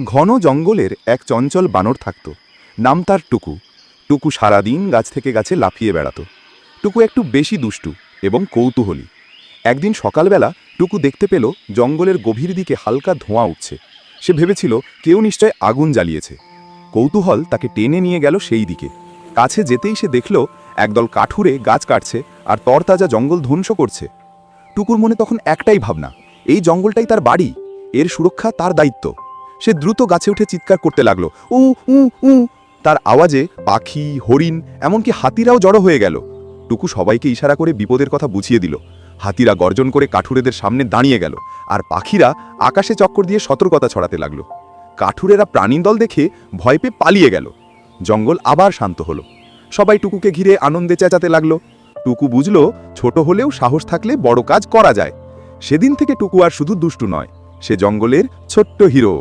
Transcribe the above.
ঘন জঙ্গলের এক চঞ্চল বানর থাকত। নাম তার টুকু। টুকু সারাদিন গাছ থেকে গাছে লাফিয়ে বেড়াত। টুকু একটু বেশি দুষ্টু এবং কৌতূহলী। একদিন সকালবেলা টুকু দেখতে পেল জঙ্গলের গভীর দিকে হালকা ধোঁয়া উঠছে। সে ভেবেছিল কেউ নিশ্চয় আগুন জ্বালিয়েছে। কৌতূহল তাকে টেনে নিয়ে গেল সেই দিকে। কাছে যেতেই সে দেখল একদল কাঠুরে গাছ কাটছে আর তরতাজা জঙ্গল ধ্বংস করছে। টুকুর মনে তখন একটাই ভাবনা, এই জঙ্গলটাই তার বাড়ি, এর সুরক্ষা তার দায়িত্ব। সে দ্রুত গাছে উঠে চিৎকার করতে লাগলো, উ উ উ। তার আওয়াজে পাখি, হরিণ, এমনকি হাতিরাও জড়ো হয়ে গেল। টুকু সবাইকে ইশারা করে বিপদের কথা বুঝিয়ে দিল। হাতিরা গর্জন করে কাঠুরেদের সামনে দাঁড়িয়ে গেল, আর পাখিরা আকাশে চক্কর দিয়ে সতর্কতা ছড়াতে লাগলো। কাঠুরেরা প্রাণীর দল দেখে ভয় পেয়ে পালিয়ে গেল। জঙ্গল আবার শান্ত হলো। সবাই টুকুকে ঘিরে আনন্দে চেঁচাতে লাগলো। টুকু বুঝল, ছোট হলেও সাহস থাকলে বড় কাজ করা যায়। সেদিন থেকে টুকু আর শুধু দুষ্টু নয়, সে জঙ্গলের ছোট্ট হিরো।